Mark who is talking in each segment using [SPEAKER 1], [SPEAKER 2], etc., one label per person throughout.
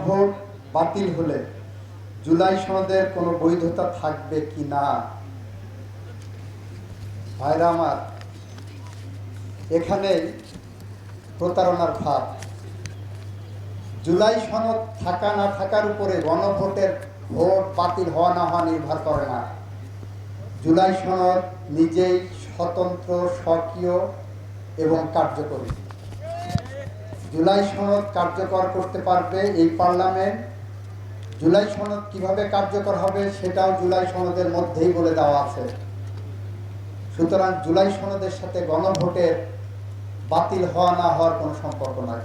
[SPEAKER 1] গণভোট বাতিল হলে জুলাই সনদের কোনো বৈধতা থাকবে কি না? ভাইরা আমার, এখানে প্রতারণার ভাব। জুলাই সনদ থাকা না থাকার উপরে গণভোটের ভোট বাতিল হওয়া না হওয়া নির্ভর করে না। জুলাই সনদ নিজেই স্বতন্ত্র, স্বকীয় এবং কার্যকরী। জুলাই সনদ কার্যকর করতে পারবে এই পার্লামেন্ট। জুলাই সনদ কিভাবে কার্যকর হবে সেটাও জুলাই সনদের মধ্যেই বলে দেওয়া আছে। সুতরাং জুলাই সনদের সাথে গণভোটের বাতিল হওয়া না হওয়ার কোনো সম্পর্ক নাই।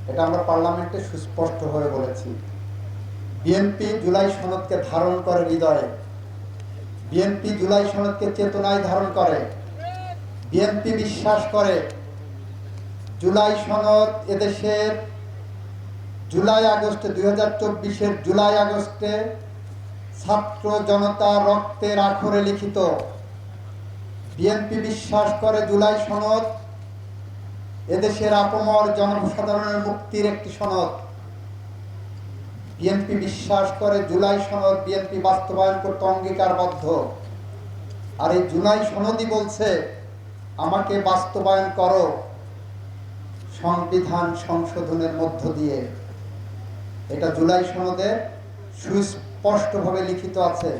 [SPEAKER 1] এটা আমরা পার্লামেন্টে সুস্পষ্ট হয়ে বলেছি। বিএনপি জুলাই সনদকে ধারণ করে হৃদয়ে, বিএনপি জুলাই সনদকে চেতনায় ধারণ করে। বিএনপি বিশ্বাস করে জুলাই সনদ এদেশের জুলাই আগস্টে 2024-এর জুলাই আগস্টে ছাত্র জনতা রক্তের আখরে লিখিত। বিএনপি বিশ্বাস করে জুলাই সনদ এদেশের আপামর জনসাধারণের মুক্তির একটি সনদ। বিএনপি বিশ্বাস করে জুলাই সনদ বিএনপি বাস্তবায়ন করতে অঙ্গীকারবদ্ধ। আর এই জুলাই সনদই বলছে আমাকে বাস্তবায়ন করো সংবিধান সংশোধনের মধ্য দিয়ে। এটা জুলাই সনদে সুস্পষ্টভাবে লিখিত আছে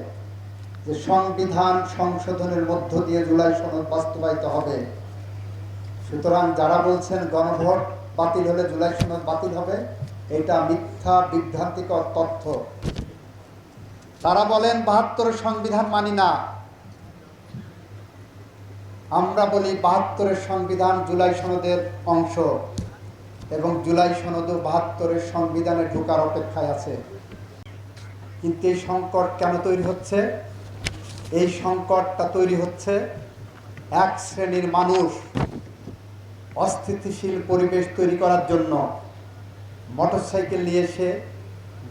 [SPEAKER 1] যে সংবিধান সংশোধনের মধ্য দিয়ে জুলাই সনদ বাস্তবায়িত হবে। সুতরাং যারা বলছেন গণভোট বাতিল হলে জুলাই সনদ বাতিল হবে, এটা মিথ্যা বিভ্রান্তিকর তথ্য। তারা বলেন ৭২-এর সংবিধান মানি না। আমরা বলি ৭২-এর সংবিধান জুলাই সনদের অংশ এবং জুলাই সনদও ৭২-এর সংবিধানে ঢোকার অপেক্ষায় আছে। কিন্তু এই সংকট কেন তৈরি হচ্ছে? এই সংকটটা তৈরি হচ্ছে এক শ্রেণীর মানুষ অস্থিতিশীল পরিবেশ তৈরি করার জন্য মোটরসাইকেল নিয়ে এসে,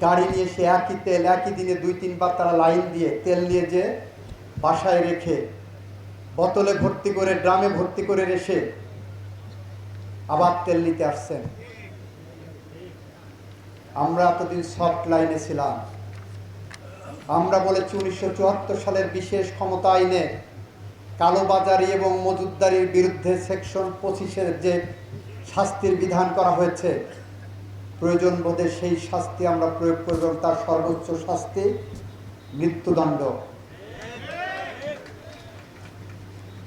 [SPEAKER 1] গাড়ি নিয়ে এসে একই তেল একই দিনে ২-৩ বার তারা লাইন দিয়ে তেল নিয়ে যে বাসায় রেখে বোতলে ভর্তি করে, ড্রামে ভর্তি করে রেখে আবার তেল নিতে আসছেন। আমরা এতদিন সফট লাইনে ছিলাম। আমরা বলেছি 1974 সালের বিশেষ ক্ষমতা আইনে কালোবাজারি এবং মজুতদারির বিরুদ্ধে সেকশন 25-এর যে শাস্তির বিধান করা হয়েছে, প্রয়োজন বোধে সেই শাস্তি আমরা প্রয়োগ করব। তার সর্বোচ্চ শাস্তি মৃত্যুদণ্ড।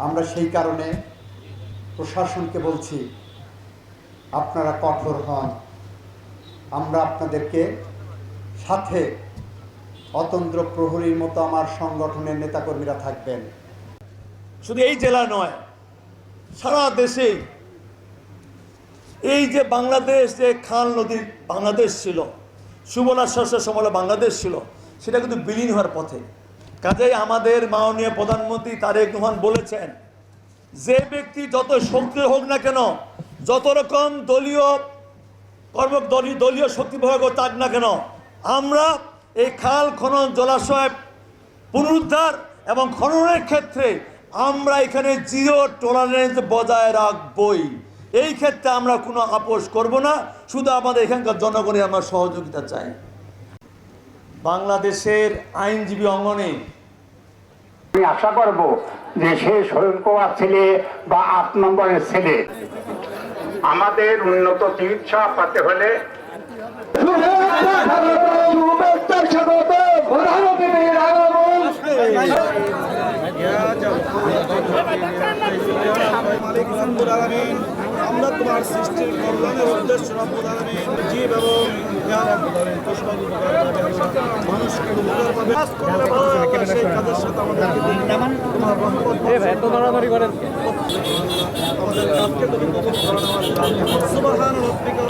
[SPEAKER 1] আমরা সেই কারণে প্রশাসনকে বলছি আপনারা কঠোর হন। আমরা আপনাদেরকে সাথে অতন্দ্র প্রহরীর মতো আমার সংগঠনের নেতাকর্মীরা থাকবেন।
[SPEAKER 2] শুধু এই জেলা নয়, সারা দেশে এই যে বাংলাদেশ, যে খাল নদীর বাংলাদেশ ছিল, সুবলা শস্য সমলা বাংলাদেশ ছিল, সেটা কিন্তু বিলীন হওয়ার পথে। কাজেই আমাদের মাননীয় প্রধানমন্ত্রী তারেক রহমান বলেছেন, যে ব্যক্তি যত শক্তি হোক না কেন, যত রকম দলীয় দলীয় শক্তি প্রয়োগ থাক না কেন, আমরা এই খাল খনন, জলাশয় পুনরুদ্ধার এবং খননের ক্ষেত্রে আমরা এখানে জিরো টলারেন্স বজায় রাখবই। এই ক্ষেত্রে আমরা কোনো আপোষ করব না। শুধু আমাদের এখানকার জনগণের আমরা সহযোগিতা চাই। বাংলাদেশের আইনজীবী অঙ্গনে
[SPEAKER 3] আমি আশা করব যে সে শরীরকুমার ছেলে বা ৮ নম্বরের ছেলে, আমাদের উন্নত চিকিৎসা পেতে হলে
[SPEAKER 4] আমরা তোমার সৃষ্টির কল্যাণের উদ্দেশ্য রব্বুল আলামিন জীব এবং মানুষকে সেই কাজের সাথে আমাদের কাজকে তুমি কবুল করে নেওয়ার সুবহান রব্বিকা